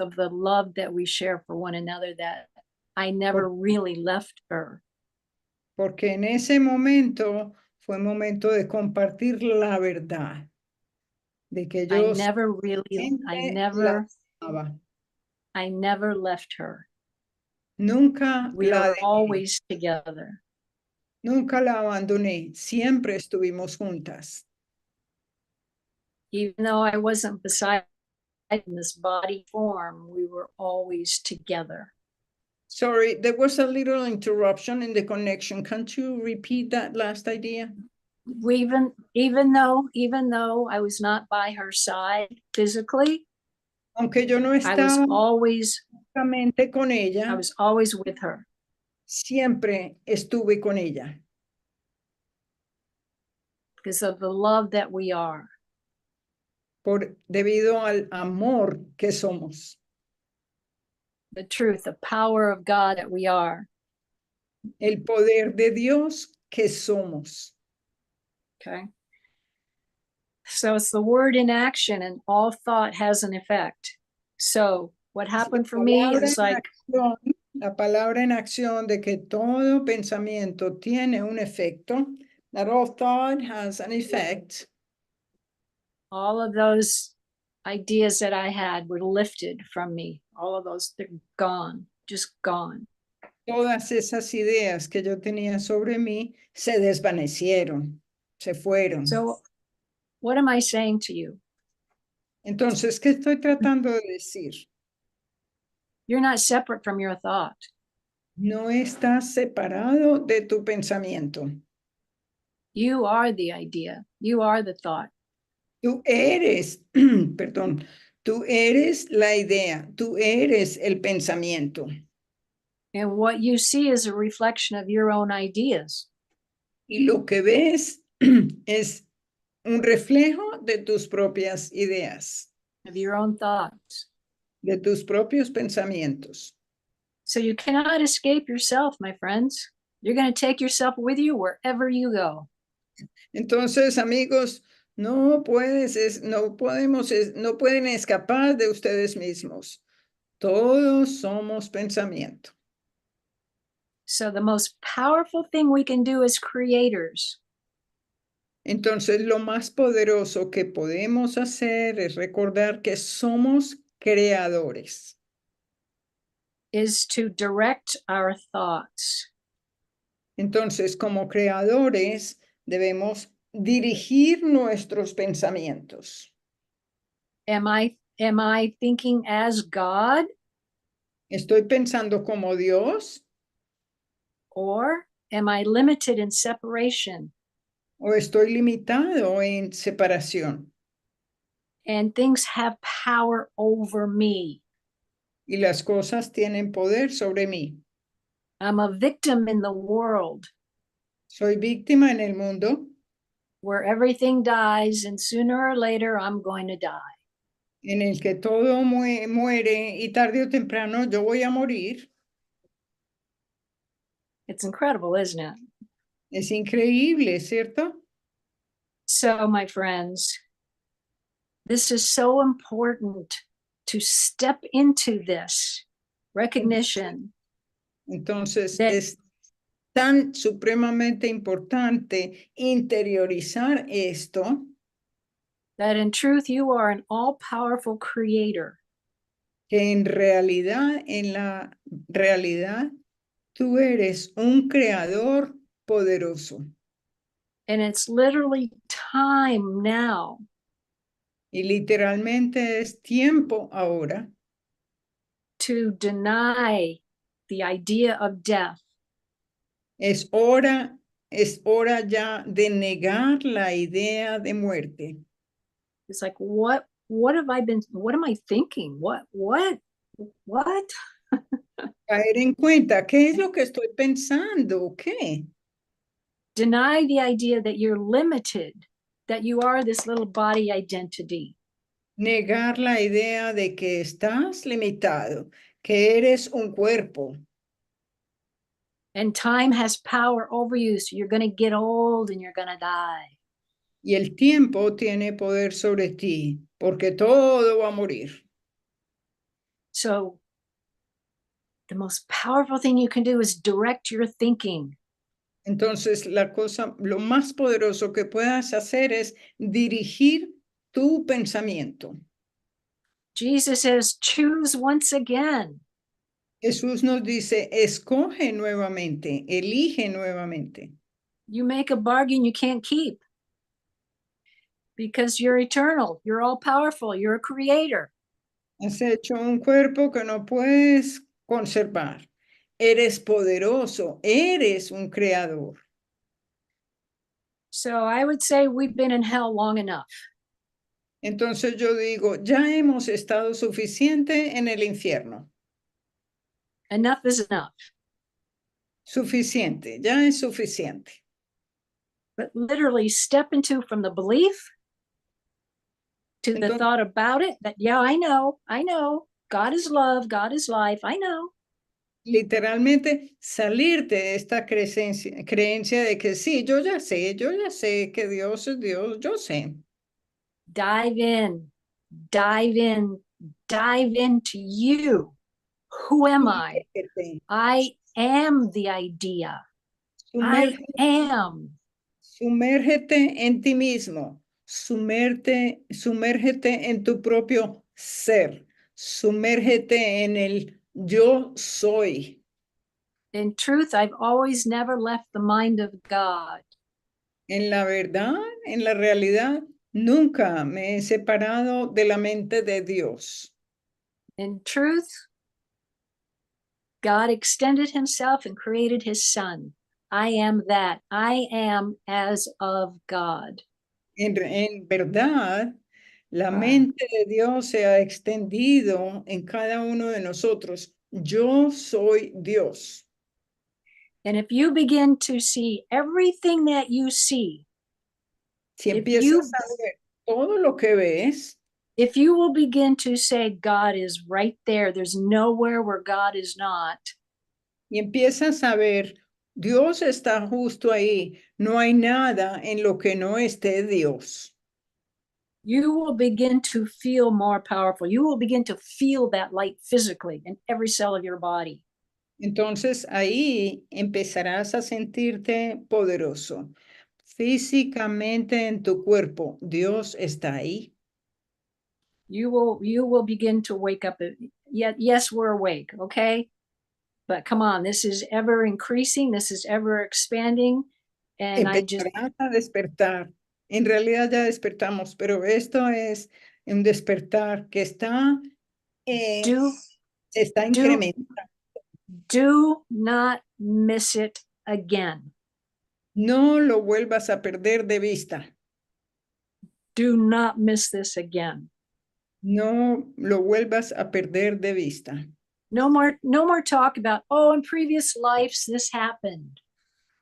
S3: of the love that we share for one another, that I never really left her.
S2: Porque en ese momento fue momento de compartir la verdad, de que yo
S3: I never left her.
S2: Nunca
S3: We
S2: la
S3: were
S2: dejé,
S3: always together.
S2: nunca la abandoné, siempre estuvimos juntas.
S3: Even though I wasn't beside in this body form, we were always together.
S2: Sorry, there was a little interruption in the connection. Can't you repeat that last idea?
S3: Even though I was not by her side physically,
S2: Aunque yo no
S3: I was
S2: estaba
S3: always
S2: con ella,
S3: I was always with her.
S2: siempre estuve con ella.
S3: Because of the love that we are.
S2: Debido al amor que somos.
S3: The truth, the power of God that we are.
S2: El poder de Dios que somos.
S3: Okay. So it's the word in action, and all thought has an effect. So what happened for me is like,
S2: la palabra en acción de que todo pensamiento tiene un efecto, that all thought has an effect.
S3: all of those ideas that I had were lifted from me. All of those, they're gone, just gone.
S2: Todas esas ideas que yo tenía sobre mí se desvanecieron, se fueron.
S3: So what am I saying to you?
S2: Entonces, ¿qué estoy tratando de decir?
S3: You're not separate from your thought.
S2: No estás separado de tu pensamiento.
S3: You are the idea. You are the thought.
S2: Tú eres, perdón, tú eres la idea, tú eres el pensamiento.
S3: And what you see is a reflection of your own ideas.
S2: Y lo que ves es un reflejo de tus propias ideas,
S3: Of your own thoughts.
S2: de tus propios pensamientos.
S3: So you cannot escape yourself, my friends. You're going to take yourself with you wherever you go.
S2: Entonces, amigos, no pueden escapar de ustedes mismos. Todos somos pensamiento.
S3: So the most powerful thing we can do as creators
S2: Entonces, lo más poderoso que podemos hacer es recordar que somos creadores.
S3: is to direct our thoughts.
S2: Entonces, como creadores, debemos dirigir nuestros pensamientos.
S3: Am I thinking as God,
S2: ¿Estoy pensando como Dios
S3: or am I limited in separation?
S2: o estoy limitado en separación?
S3: And things have power over me.
S2: Y las cosas tienen poder sobre mí.
S3: I'm a victim in the world.
S2: Soy víctima en el mundo
S3: where everything dies and sooner or later I'm going to die.
S2: en el que todo muere y tarde o temprano yo voy a morir.
S3: It's incredible, isn't it?
S2: Es increíble, ¿cierto?
S3: So, my friends, this is so important to step into this recognition.
S2: Entonces,
S3: that
S2: es tan supremamente importante interiorizar esto,
S3: that in truth you are an all-powerful creator.
S2: que en la realidad, tú eres un creador poderoso.
S3: And it's literally time now
S2: Y literalmente es tiempo ahora
S3: to deny the idea of death.
S2: es hora ya de negar la idea de muerte.
S3: It's like, what am I thinking? What?
S2: Caer en cuenta, ¿qué es lo que estoy pensando? ¿Qué?
S3: Deny the idea that you're limited, that you are this little body identity.
S2: Negar la idea de que estás limitado, que eres un cuerpo.
S3: And time has power over you, so you're going to get old and you're going to die.
S2: Y el tiempo tiene poder sobre ti, porque todo va a morir.
S3: So the most powerful thing you can do is direct your thinking.
S2: Entonces, lo más poderoso que puedas hacer es dirigir tu pensamiento.
S3: Jesus says, choose once again.
S2: Jesús nos dice, escoge nuevamente, elige nuevamente.
S3: You make a bargain you can't keep because you're eternal, you're all powerful, you're a creator.
S2: Has hecho un cuerpo que no puedes conservar. Eres poderoso, eres un creador.
S3: So I would say we've been in hell long enough.
S2: Entonces yo digo, ya hemos estado suficiente en el infierno.
S3: Enough is enough.
S2: Suficiente, ya es suficiente.
S3: But literally step into from the belief to the
S2: Entonces,
S3: thought about it that, yeah, I know. God is love, God is life, I know.
S2: literalmente salirte de esta creencia de que sí, yo ya sé que Dios es Dios, yo sé.
S3: Dive into you. Who am I?
S2: Sumérgete,
S3: I am the idea. I am.
S2: Sumérgete en ti mismo, sumérgete en tu propio ser, sumérgete en el yo soy.
S3: In truth, I've always never left the mind of God.
S2: En la verdad, en la realidad, nunca me he separado de la mente de Dios.
S3: In truth, God extended himself and created his son. I am that. I am as of God.
S2: En verdad, la mente de Dios se ha extendido en cada uno de nosotros. Yo soy Dios.
S3: And if you begin to see everything that you see,
S2: Si
S3: if
S2: empiezas a ver todo lo que ves,
S3: if you will begin to say, God is right there, there's nowhere where God is not.
S2: y empiezas a ver, Dios está justo ahí. No hay nada en lo que no esté Dios.
S3: You will begin to feel more powerful. You will begin to feel that light physically in every cell of your body.
S2: Entonces ahí empezarás a sentirte poderoso. Físicamente en tu cuerpo, Dios está ahí.
S3: You will begin to wake up. Yes, we're awake, okay? But come on, this is ever increasing, this is ever expanding. And
S2: Empezarás a despertar. En realidad ya despertamos, pero esto es un despertar que está, se está incrementando.
S3: Do not miss it again.
S2: No lo vuelvas a perder de vista.
S3: Do not miss this again.
S2: No lo vuelvas a perder de vista.
S3: No more talk about, oh, in previous lives this happened.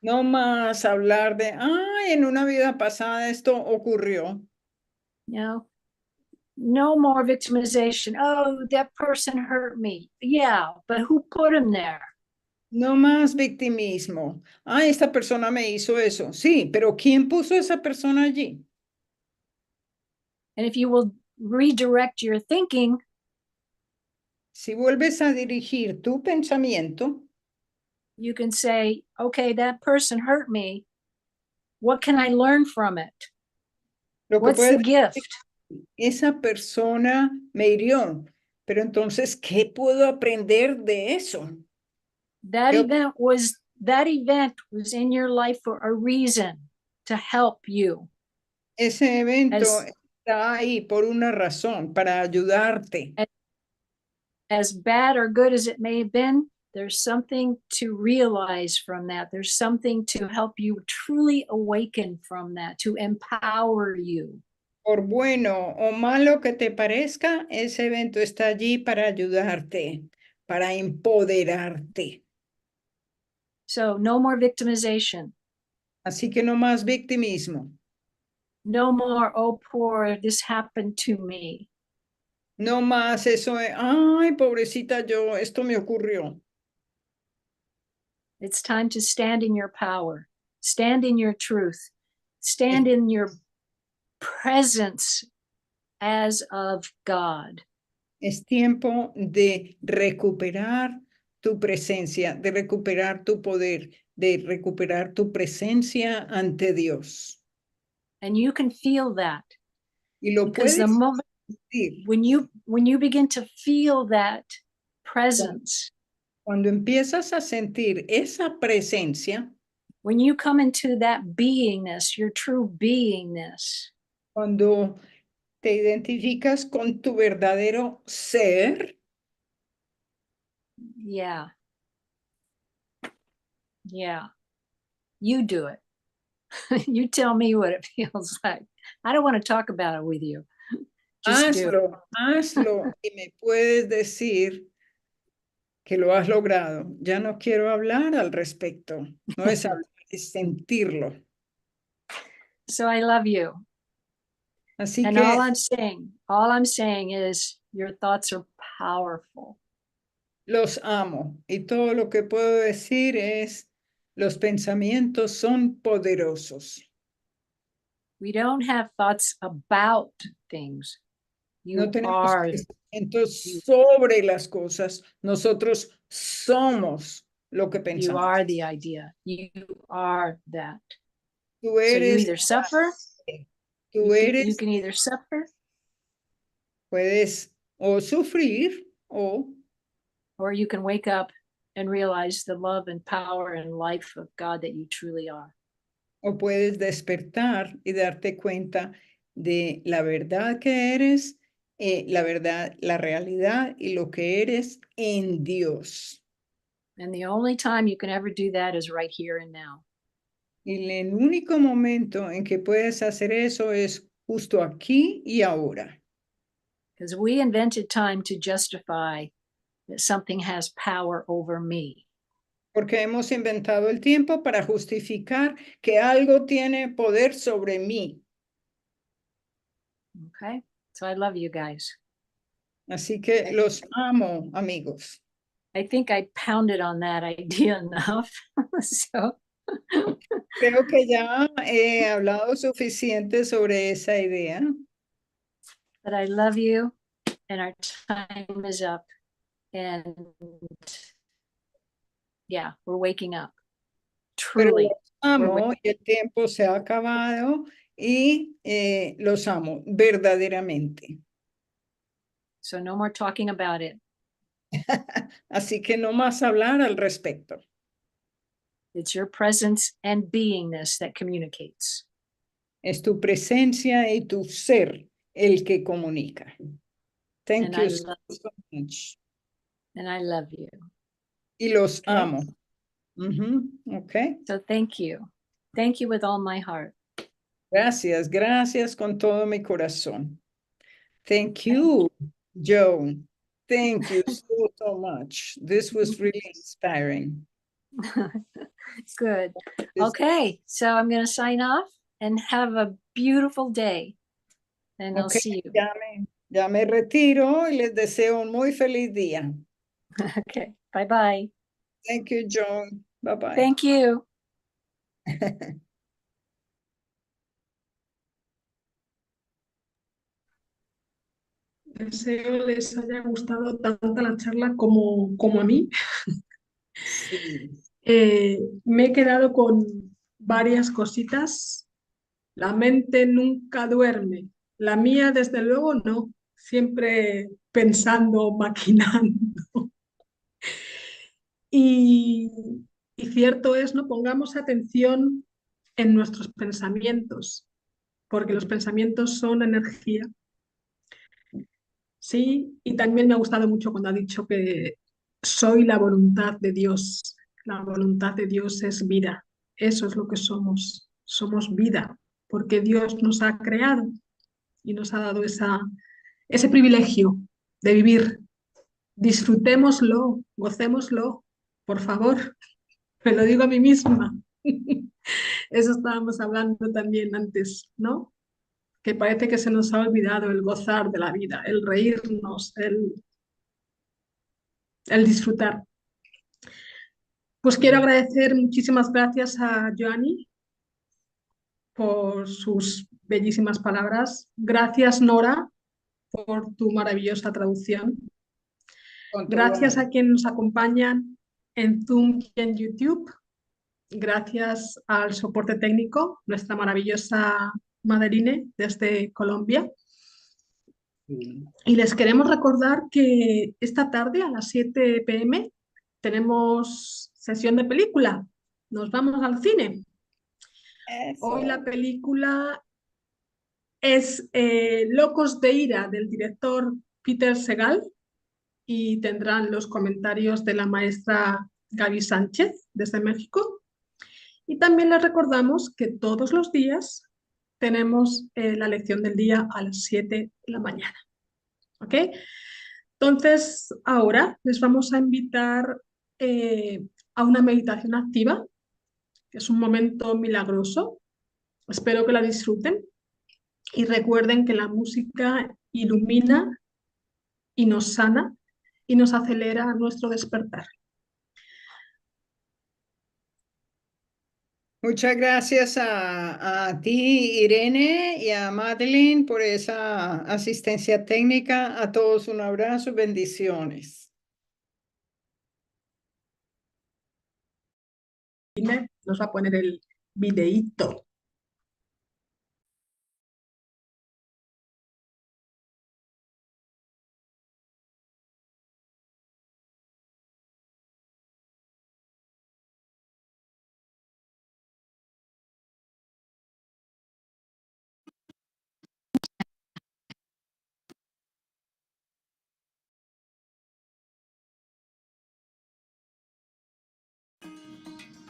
S2: No más hablar de, ay, en una vida pasada esto ocurrió.
S3: You know, no more victimization. Oh, that person hurt me. Yeah, but who put him there?
S2: No más victimismo. Ay, esta persona me hizo eso. Sí, pero ¿quién puso a esa persona allí?
S3: And if you will redirect your thinking,
S2: Si vuelves a dirigir tu pensamiento,
S3: you can say, okay, that person hurt me. What can I learn from it?
S2: lo que
S3: What's the
S2: puedes
S3: gift?
S2: esa persona me hirió, pero entonces, ¿qué puedo aprender de eso?
S3: That
S2: ¿Qué-
S3: event was in your life for a reason, to help you.
S2: Ese evento
S3: As-
S2: está ahí por una razón, para ayudarte.
S3: As bad or good as it may have been, there's something to realize from that. There's something to help you truly awaken from that, to empower you.
S2: Por bueno o malo que te parezca, ese evento está allí para ayudarte, para empoderarte.
S3: So no more victimization.
S2: Así que no más victimismo,
S3: No more, oh, poor, this happened to me.
S2: no más eso de, ay, pobrecita yo, esto me ocurrió.
S3: It's time to stand in your power, stand in your truth, stand in your presence as of God.
S2: Es tiempo de recuperar tu presencia, de recuperar tu poder, de recuperar tu presencia ante Dios.
S3: And you can feel that.
S2: Y lo
S3: Because
S2: puedes
S3: the moment
S2: sentir.
S3: when you begin to feel that presence,
S2: Cuando empiezas a sentir esa presencia,
S3: when you come into that beingness, your true beingness,
S2: cuando te identificas con tu verdadero ser,
S3: yeah, you do it. You tell me what it feels like. I don't want to talk about it with you. Just do it.
S2: hazlo y me puedes decir que lo has logrado. Ya no quiero hablar al respecto. No es hablar, es sentirlo.
S3: So I love you.
S2: Así
S3: And
S2: que
S3: all I'm saying is your thoughts are powerful.
S2: los amo. Y todo lo que puedo decir es, los pensamientos son poderosos.
S3: We don't have thoughts about things. You
S2: No tenemos
S3: are,
S2: pensamientos sobre las cosas. Nosotros somos lo que
S3: you
S2: pensamos.
S3: are the idea. You are that.
S2: Tú
S3: So you
S2: eres,
S3: either suffer,
S2: tú
S3: you
S2: eres,
S3: can either suffer
S2: puedes o sufrir o
S3: or you can wake up and realize the love and power and life of God that you truly are.
S2: o puedes despertar y darte cuenta de la verdad que eres, la verdad, la realidad y lo que eres en Dios.
S3: And the only time you can ever do that is right here and now.
S2: Y el único momento en que puedes hacer eso es justo aquí y ahora.
S3: Because we invented time to justify that something has power over me.
S2: Porque hemos inventado el tiempo para justificar que algo tiene poder sobre mí.
S3: Okay? So I love you guys.
S2: Así que los amo, amigos.
S3: I think I pounded on that idea enough. So
S2: Creo que ya he hablado suficiente sobre esa idea.
S3: but I love you, and our time is up. And yeah, we're waking up.
S2: Pero
S3: Truly.
S2: los amo y el tiempo se ha acabado y los amo verdaderamente.
S3: So no more talking about it.
S2: Así que no más hablar al respecto.
S3: It's your presence and beingness that communicates.
S2: Es tu presencia y tu ser el que comunica. Thank
S3: And
S2: you
S3: I
S2: so much.
S3: And I love you.
S2: Y los
S3: Okay.
S2: amo. Okay.
S3: So thank you. Thank you with all my heart.
S2: Gracias, gracias con todo mi corazón. Thank you, Joan. Thank you so much. This was really inspiring.
S3: Good.
S2: Yes.
S3: Okay, so I'm going to sign off and have a beautiful day. And I'll
S2: Okay,
S3: see you.
S2: ya me retiro y les deseo un muy feliz día.
S3: Okay, bye-bye.
S2: Thank you, John. Bye-bye.
S3: Thank you.
S1: Deseo les haya gustado tanto la charla como a mí.
S2: Sí.
S1: Me he quedado con varias cositas. La mente nunca duerme. La mía, desde luego, no. Siempre pensando, maquinando. Y, y cierto es, ¿no? Pongamos atención en nuestros pensamientos, porque los pensamientos son energía. Sí, y también me ha gustado mucho cuando ha dicho que soy la voluntad de Dios. La voluntad de Dios es vida. Eso es lo que somos. Somos vida, porque Dios nos ha creado y nos ha dado ese privilegio de vivir. Disfrutémoslo, gocémoslo, por favor. Me lo digo a mí misma. Eso estábamos hablando también antes, ¿no? Que parece que se nos ha olvidado el gozar de la vida, el reírnos, el disfrutar. Pues quiero agradecer muchísimas gracias a Joany por sus bellísimas palabras. Gracias, Nora, por tu maravillosa traducción. Gracias a quienes nos acompañan en Zoom y en YouTube. Gracias al soporte técnico, nuestra maravillosa Madeline desde Colombia. Y les queremos recordar que esta tarde a las 7 p.m. tenemos sesión de película. Nos vamos al cine.
S2: Eso.
S1: Hoy la película es Locos de Ira del director Peter Segal y tendrán los comentarios de la maestra Gaby Sánchez desde México. Y también les recordamos que todos los días tenemos la lección del día a las 7 de la mañana. ¿Ok? Entonces, ahora les vamos a invitar a una meditación activa, que es un momento milagroso. Espero que la disfruten y recuerden que la música ilumina y nos sana y nos acelera nuestro despertar.
S2: Muchas gracias a ti, Irene, y a Madeline por esa asistencia técnica. A todos un abrazo, bendiciones.
S1: Nos va a poner el videíto.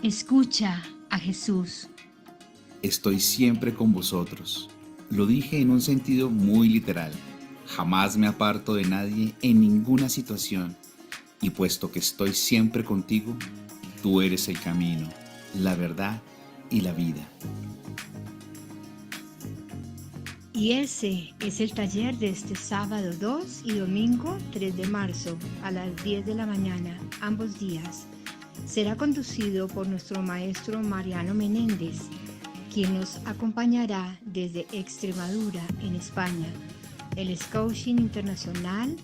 S4: Escucha a Jesús.
S5: Estoy siempre con vosotros. Lo dije en un sentido muy literal. Jamás me aparto de nadie en ninguna situación. Y puesto que estoy siempre contigo, tú eres el camino, la verdad y la vida.
S4: Y ese es el taller de este sábado 2 y domingo 3 de marzo a las 10 de la mañana, ambos días. Será conducido por nuestro maestro Mariano Menéndez, quien nos acompañará desde Extremadura, en España. Él es coaching internacional.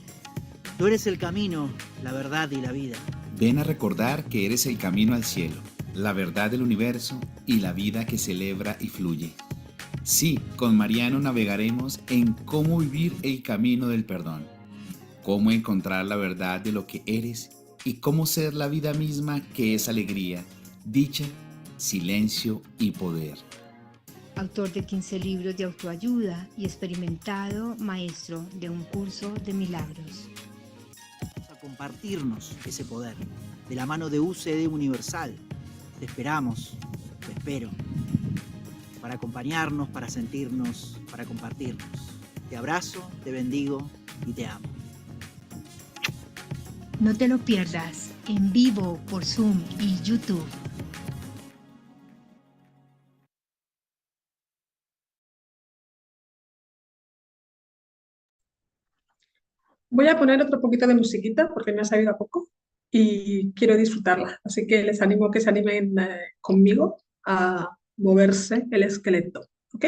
S6: Tú eres el camino, la verdad y la vida.
S5: Ven a recordar que eres el camino al cielo, la verdad del universo y la vida que celebra y fluye. Sí, con Mariano navegaremos en cómo vivir el camino del perdón, cómo encontrar la verdad de lo que eres y cómo ser la vida misma que es alegría, dicha, silencio y poder.
S4: Autor de 15 libros de autoayuda y experimentado maestro de un curso de milagros.
S6: Vamos a compartirnos ese poder de la mano de UCDMUniversal. Te esperamos, te espero, para acompañarnos, para sentirnos, para compartirnos. Te abrazo, te bendigo y te amo.
S4: No te lo pierdas en vivo por Zoom y YouTube.
S1: Voy a poner otro poquito de musiquita porque me ha sabido a poco y quiero disfrutarla. Así que les animo a que se animen conmigo a moverse el esqueleto. ¿Ok?